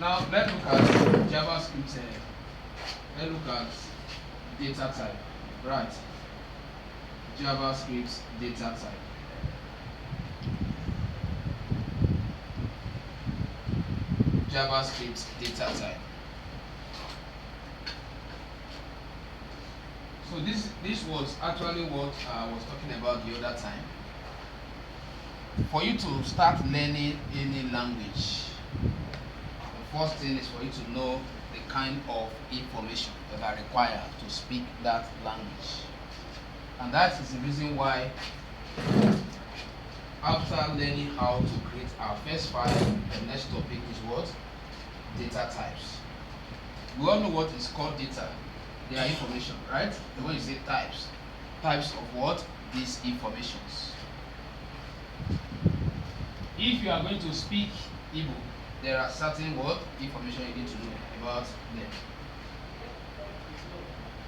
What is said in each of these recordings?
Now let's look at JavaScript. Let's look at data type. Right. JavaScript data type. JavaScript data type. So this was actually what I was talking about the other time. For you to start learning any language, the first thing is for you to know the kind of information that are required to speak that language. And that is the reason why after learning how to create our first file, the next topic is what? Data types. We all know what is called data. They are information, right? The way you say types. Types of what? These informations. If you are going to speak Igbo, there are certain what information you need to know about them.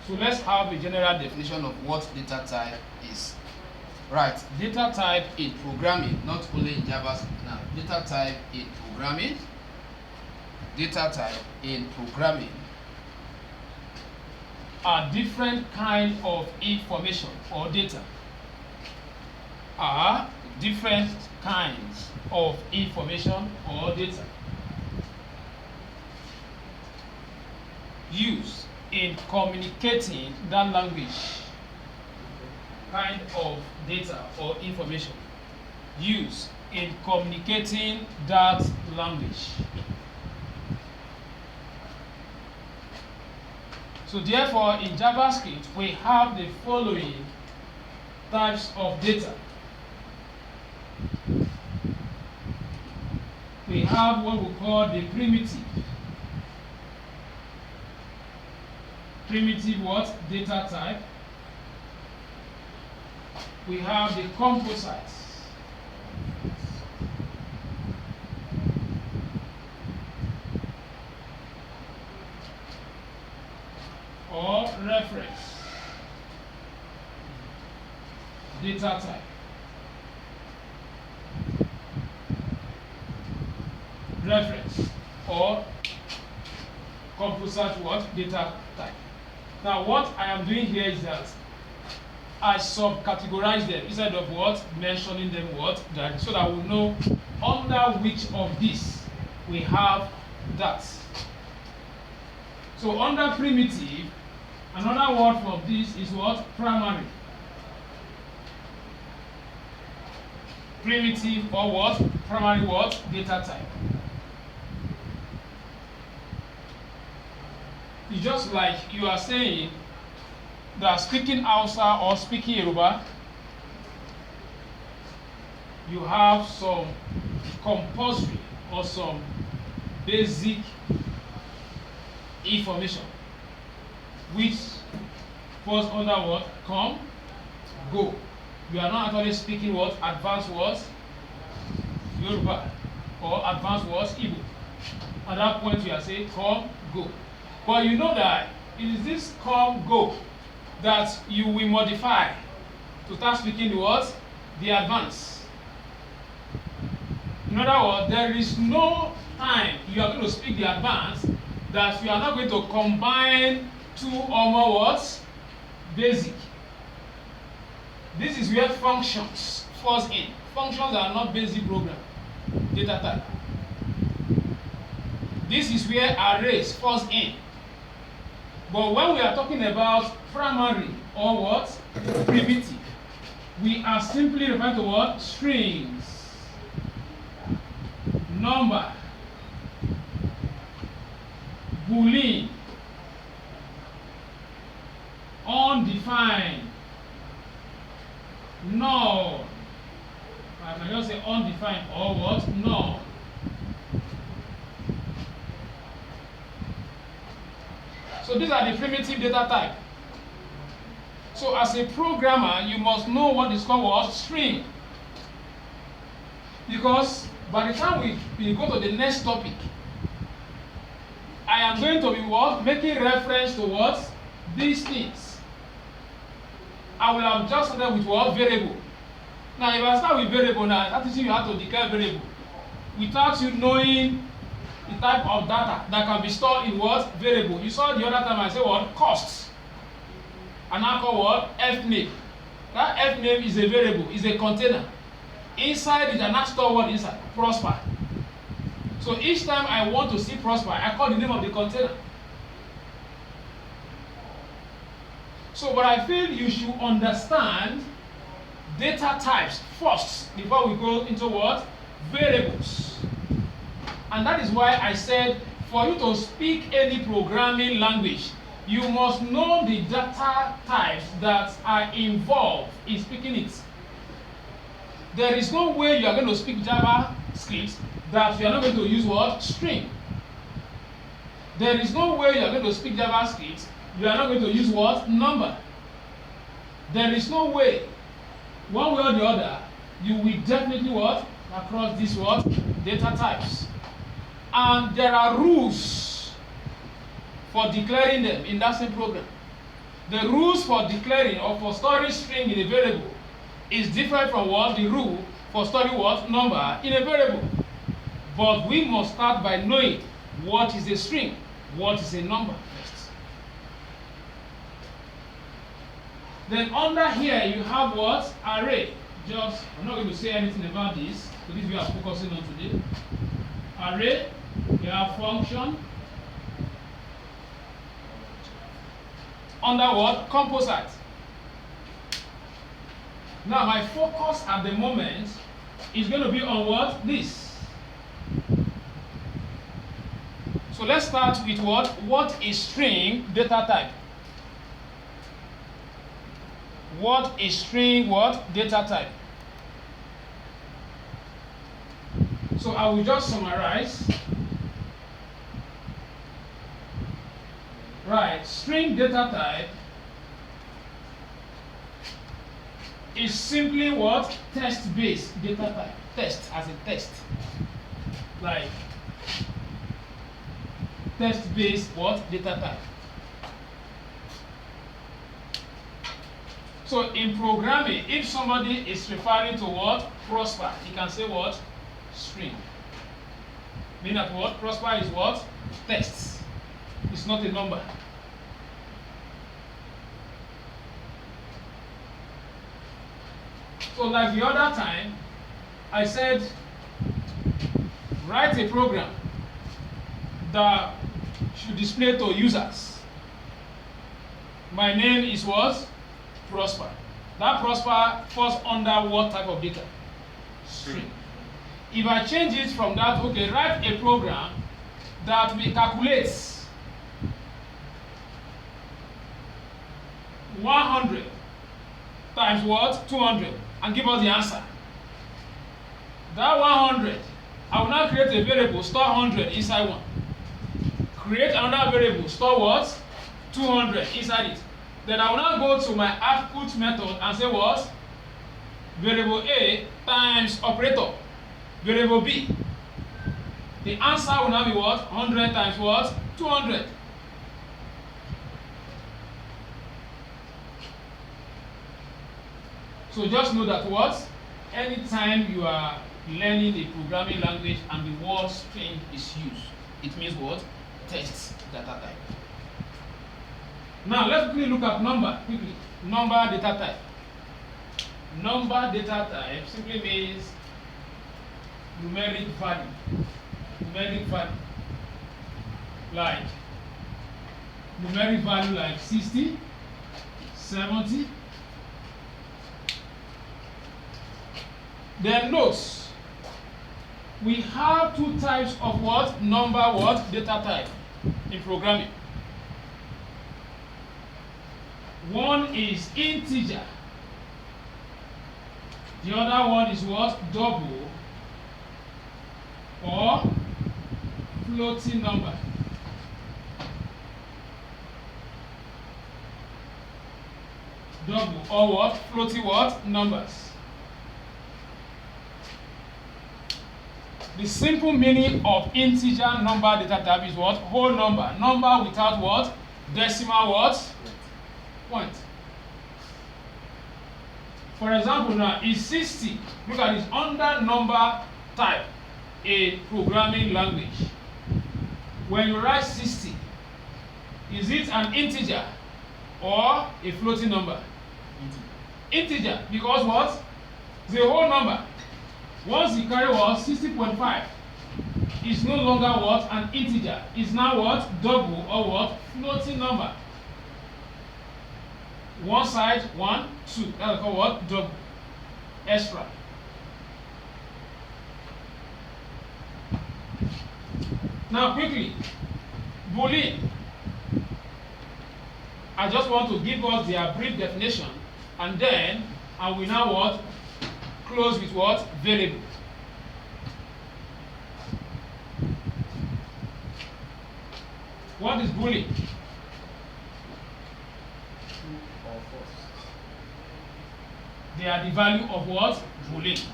So let's have a general definition of what data type is. Right, data type in programming, not only in JavaScript now. Data type in programming. Data type in programming are different kind of information or data. Are different kinds of information or data used in communicating that language. Kind of data or information used in communicating that language. So therefore, in JavaScript, we have the following types of data. We have what we call the primitive. Primitive what? Data type. We have the composites. Or reference data type. Reference or composite what? Data type. Now what I am doing here is that I subcategorize them instead of what? Mentioning them what? That, so that we know under which of these we have that. So under primitive, another word for this is what? Primary. Primitive or what? Primary what? Data type. It's just like you are saying that speaking Hausa or speaking Yoruba, you have some compulsory or some basic information which falls under what? Come, go. You are not actually speaking what? Advanced words Yoruba or advanced words Igbo. At that point you are saying come, go. But you know that it is this come, go that you will modify to start speaking the words, the advance. In other words, there is no time you are going to speak the advance that you are not going to combine two or more words, basic. This is where functions falls in. Functions are not basic program, data type. This is where arrays falls in. But when we are talking about primary or what? Primitive, we are simply referring to what? Strings, number, boolean, undefined, null. I can just say undefined or what? Null. So these are the primitive data type. So as a programmer, you must know what is called what? String. Because by the time we go to the next topic, I am going to be what? Making reference to what? These things. I will have just started with what? Variable. Now if I start with variable now, that is you have to declare variable without you knowing the type of data that can be stored in what? Variable. You saw the other time I said what? Costs. And I call what? F name. That F name is a variable, is a container. Inside it, and I store what inside? Prosper. So each time I want to see Prosper, I call the name of the container. So, but I feel you should understand data types first before we go into what? Variables. And that is why I said for you to speak any programming language, you must know the data types that are involved in speaking it. There is no way you are going to speak JavaScript that you are not going to use what? String. There is no way you are going to speak JavaScript you are not going to use what? Number. There is no way, one way or the other, you will definitely what? Across these what? Data types. And there are rules for declaring them in that same program. The rules for declaring or for storing string in a variable is different from what? The rule for storing what? Number in a variable. But we must start by knowing what is a string, what is a number first. Then under here you have what? Array. Just, I'm not going to say anything about this, so this we are focusing on today. Array, you have function. Under what? Composite. Now my focus at the moment is going to be on what? This. So let's start with what? What is string data type? What is string what? Data type? So I will just summarize. Right, string data type is simply what? Text-based data type. Text as a text. Like text-based what? Data type. So in programming, if somebody is referring to what? Prosper, he can say what? String. Meaning that what? Prosper is what? Text. It's not a number. So like the other time, I said, write a program that should display to users. My name is what? Prosper. That Prosper falls under what type of data? String. If I change it from that, okay, write a program that will calculate 100 times what? 200 and give us the answer. That 100, I will now create a variable, store 100 inside one. Create another variable, store what? 200 inside it. Then I will now go to my output method and say what? Variable A times operator, variable B. The answer will now be what? 100 times what? 200. So just know that what? Anytime you are learning a programming language and the word string is used, it means what? Text data type. Now let's quickly look at number quickly. Number data type. Number data type simply means numeric value. Numeric value. Like numeric value like 60, 70. Then notes. We have two types of what? Number what? Data type in programming. One is integer. The other one is what? Double or floating number. Double or what? Floating what? Numbers. The simple meaning of integer number data type is what? Whole number. Number without what? Decimal what? Point. For example now, is 60. Look at this under number type, a programming language. When you write 60, is it an integer or a floating number? Integer, because what? The whole number. Once you carry what? 60.5 is no longer what? An integer. It's now what? Double or what? Floating number. One side, 1, 2. That's called what? Double. Extra. Now quickly, Boolean. I just want to give us their brief definition, and then I will now what? Close with what? Variable. What is Boolean? They are the value of what? Boolean.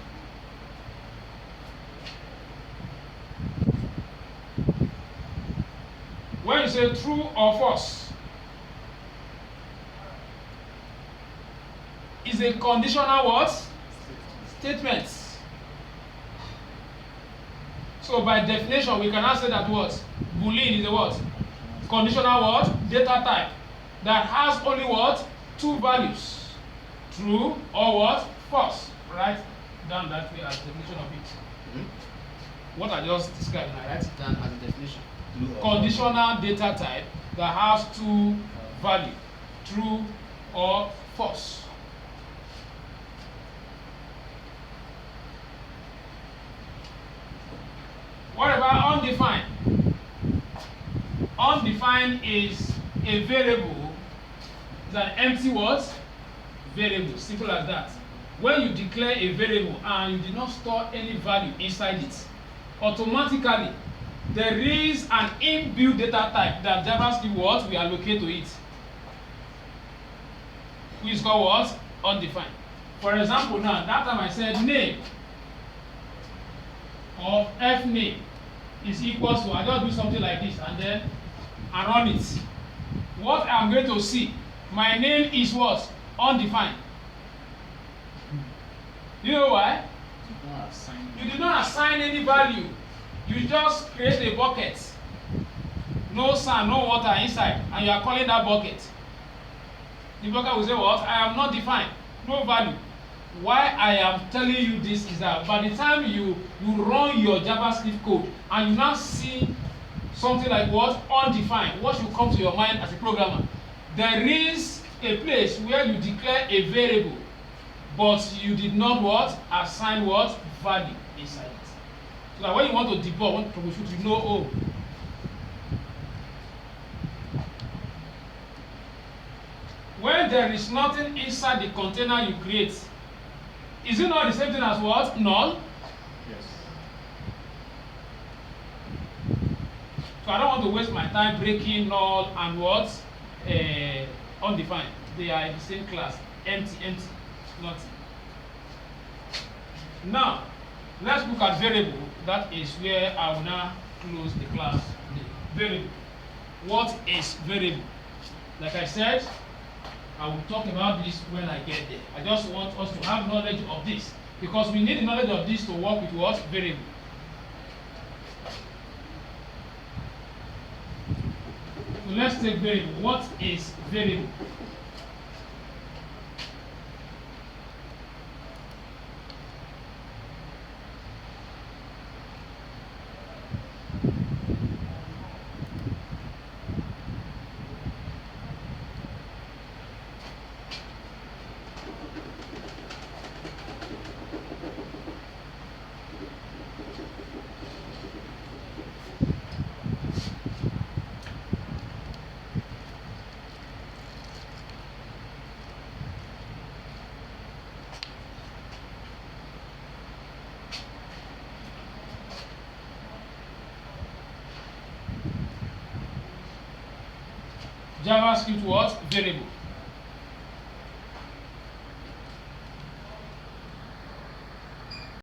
When you say true or false, is a conditional what? Statement. So by definition, we cannot say that what? Boolean is a what? Conditional what? Data type that has only what? Two values. True or what? False. Write down that way as definition of it. What I just described, I write it down as a definition. Conditional data type that has two values. True or false. What about undefined? Undefined is a variable. It's an empty what? Variable. Simple as that. When you declare a variable and you did not store any value inside it, automatically there is an inbuilt data type that JavaScript what we allocate to it, which is called what? Undefined. For example, now that time I said name of f name is equals to, I just do something like this and then I run it. What I'm going to see, my name is what? Undefined. You know why? You did not assign any value. You just create a bucket. No sand, no water inside, and you are calling that bucket. The bucket will say what? I am not defined. No value. Why I am telling you this is that by the time you run your JavaScript code and you now see something like what? Undefined, what should come to your mind as a programmer? There is a place where you declare a variable, but you did not what? Assign what? Value inside it. So that when you want to debug, want to troubleshoot, you know, oh, when there is nothing inside the container you create, is it not the same thing as what? Null? Yes. So I don't want to waste my time breaking null and what? Undefined. They are in the same class. Empty, nothing. Now, let's look at variable. That is where I will now close the class today. Variable. What is variable? Like I said, I will talk about this when I get there. I just want us to have knowledge of this, because we need the knowledge of this to work with what? Variable. So let's take variable. What is variable? JavaScript what? Variable.